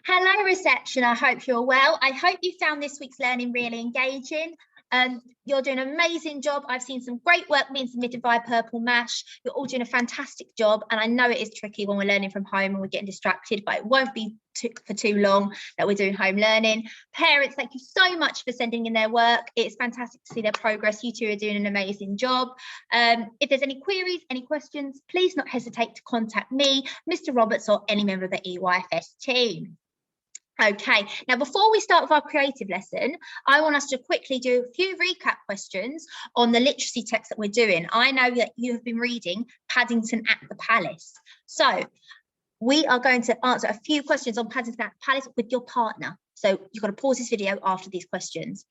Hello, reception. I hope you're well. I hope you found this week's learning really engaging. You're doing an amazing job. I've seen some great work being submitted by Purple Mash. You're all doing a fantastic job. And I know it is tricky when we're learning from home and we're getting distracted, but it won't be for too long that we're doing home learning. Parents, thank you so much for sending in their work. It's fantastic to see their progress. You two are doing an amazing job. If there's any queries, any questions, please not hesitate to contact me, Mr. Roberts, or any member of the EYFS team. Okay, now before we start with our creative lesson, I want us to quickly do a few recap questions on the literacy text that we're doing. I know that you have been reading Paddington at the Palace. So we are going to answer a few questions on Paddington at the Palace with your partner. So you've got to pause this video after these questions.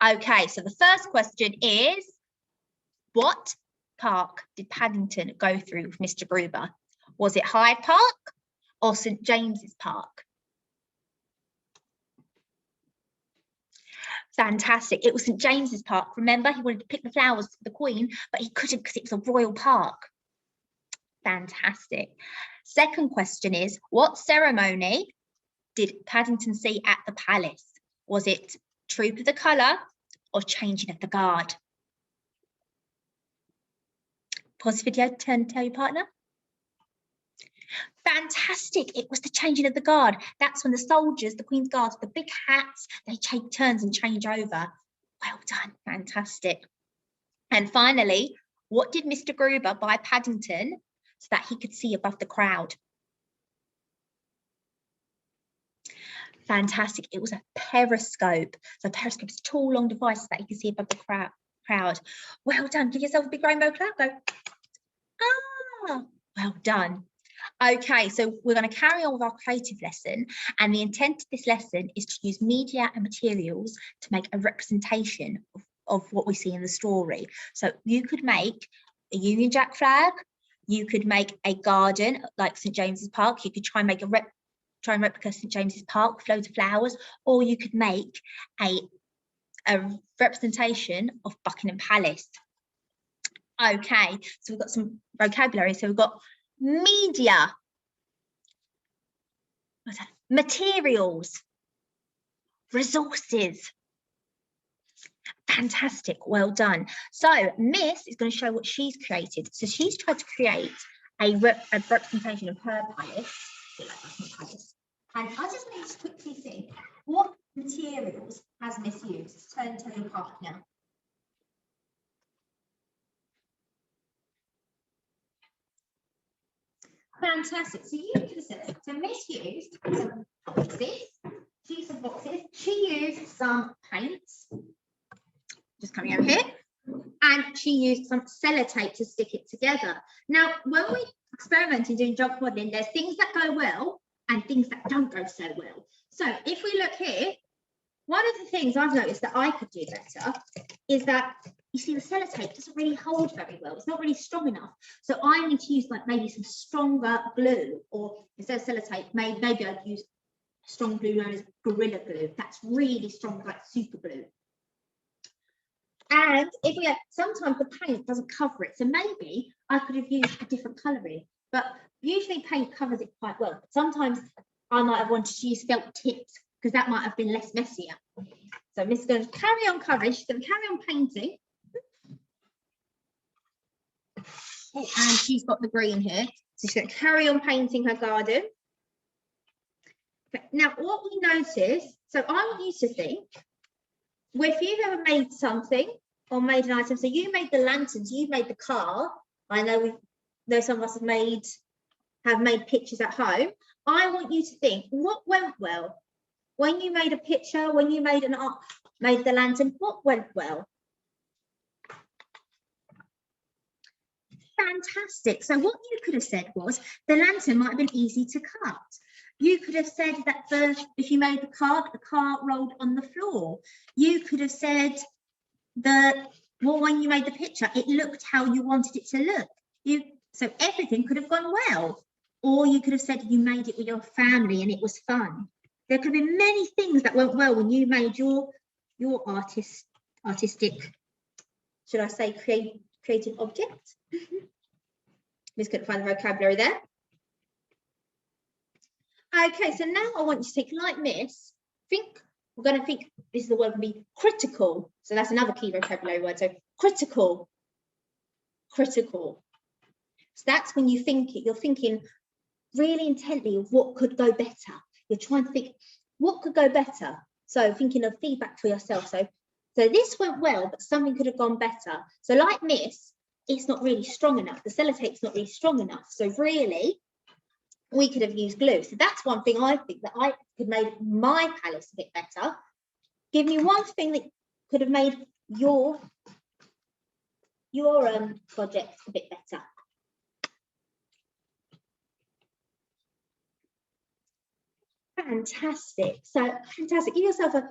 Okay, so the first question is, what park did Paddington go through with Mr. Gruber? Was it Hyde Park or St. James's Park? Fantastic. It was St. James's Park. Remember, he wanted to pick the flowers for the Queen, but he couldn't because it was a royal park. Fantastic. Second question is, what ceremony did Paddington see at the palace? Was it Troop of the Colour or Changing of the Guard? Pause the video, turn and tell your partner. Fantastic. It was the Changing of the Guard. That's when the soldiers, the Queen's Guards, the big hats, they take turns and change over. Well done. Fantastic. And finally, what did Mr. Gruber buy Paddington so that he could see above the crowd? Fantastic. It was a periscope. So a periscope is a tall, long device that you can see above the crowd. Well done. Give yourself a big rainbow clap. Go. Ah, well done. Okay, so we're going to carry on with our creative lesson, and the intent of this lesson is to use media and materials to make a representation of what we see in the story. So you could make a Union Jack flag, you could make a garden like St. James's Park, you could try and make a replica St. James's Park with loads of flowers, or you could make a representation of Buckingham Palace. Okay, so we've got some vocabulary. So we've got media, materials, resources. Fantastic, well done. So Miss is going to show what she's created. So she's tried to create a representation of her palace. And I just need to quickly see what materials has Miss used. Turn to your partner. Fantastic. So you could have said, so Miss used some boxes. She used some boxes. She used some paints. Just coming over here. And she used some sellotape to stick it together. Now, when we experiment in doing job modelling, there's things that go well and things that don't go so well. So if we look here, one of the things I've noticed that I could do better is that, you see, the sellotape doesn't really hold very well. It's not really strong enough. So I need to use like maybe some stronger glue, or instead of sellotape, maybe I'd use strong glue known as Gorilla Glue. That's really strong, like super glue. And if we sometimes the paint doesn't cover it. So maybe I could have used a different colouring, but usually paint covers it quite well. But sometimes I might have wanted to use felt tips because that might have been less messier. So Miss is going to carry on covering. She's going to carry on painting. Oh, and she's got the green here. So she's going to carry on painting her garden. Now, what we notice, so I want you to think, if you've ever made something or made an item, so you made the lanterns, you made the car. I know some of us have made pictures at home. I want you to think, what went well? When you made a picture, when you made the lantern, what went well? Fantastic. So what you could have said was the lantern might have been easy to cut. You could have said that if you made the car rolled on the floor. You could have said when you made the picture, it looked how you wanted it to look. So everything could have gone well. Or you could have said you made it with your family and it was fun. There could be many things that went well when you made your artistic, should I say, creative object. Miss couldn't find the vocabulary there. Okay, so now I want you to think like this. We're going to think, this is the word, be critical. So that's another key vocabulary word. So critical. So that's when you think it, you're thinking really intently of what could go better. You're trying to think, what could go better? So thinking of feedback for yourself. So this went well, but something could have gone better. So like this, it's not really strong enough. The sellotape's not really strong enough. So really, we could have used glue. So that's one thing I think that I could make my palace a bit better. Give me one thing that could have made your project a bit better. Fantastic. So fantastic. Give yourself a,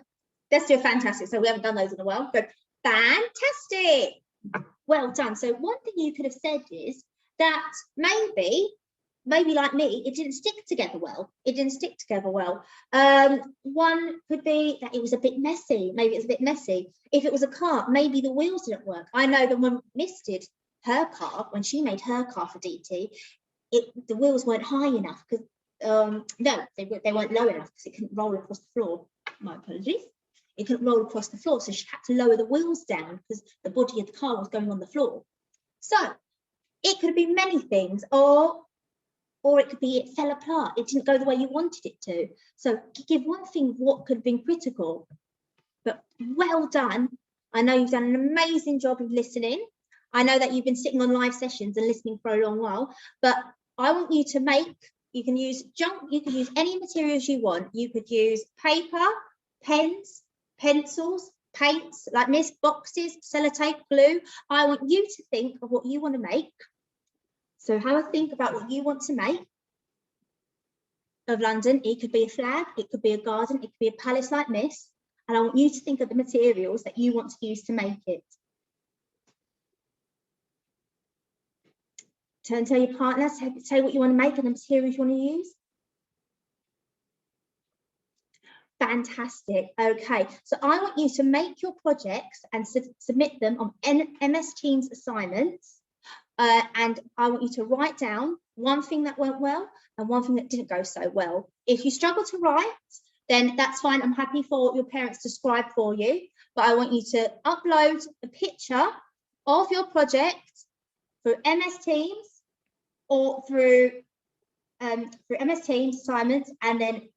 let's do a fantastic. So we haven't done those in a while. Go fantastic. Well done. So one thing you could have said is that maybe like me, it didn't stick together well. One could be that it was a bit messy. Maybe it was a bit messy. If it was a car, maybe the wheels didn't work. I know that when Miss did her car, when she made her car for DT, the wheels weren't high enough because no, they weren't low enough because it couldn't roll across the floor. My apologies. It couldn't roll across the floor, so she had to lower the wheels down because the body of the car was going on the floor. So it could be many things, or it could be it fell apart. It didn't go the way you wanted it to. So give one thing what could have been critical. But well done. I know you've done an amazing job of listening. I know that you've been sitting on live sessions and listening for a long while, but I want you to make, you can use any materials you want. You could use paper, pens, pencils, paints, like Miss, boxes, sellotape, glue. I want you to think of what you want to make. So have a think about what you want to make of London. It could be a flag, it could be a garden, it could be a palace like this. And I want you to think of the materials that you want to use to make it. Tell your partner, say what you want to make and the materials you want to use. Fantastic. Okay, so I want you to make your projects and submit them on MS Teams assignments. And I want you to write down one thing that went well and one thing that didn't go so well. If you struggle to write, then that's fine. I'm happy for your parents to scribe for you, but I want you to upload a picture of your project through MS Teams or through MS Teams assignments, and then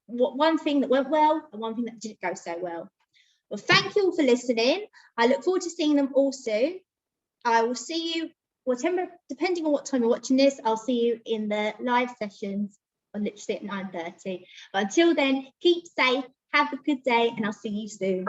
one thing that went well and one thing that didn't go so well. Well, thank you all for listening. I look forward to seeing them all soon. I will see you, whatever, depending on what time you're watching this, I'll see you in the live sessions on literally at 9:30. But until then, keep safe, have a good day, and I'll see you soon.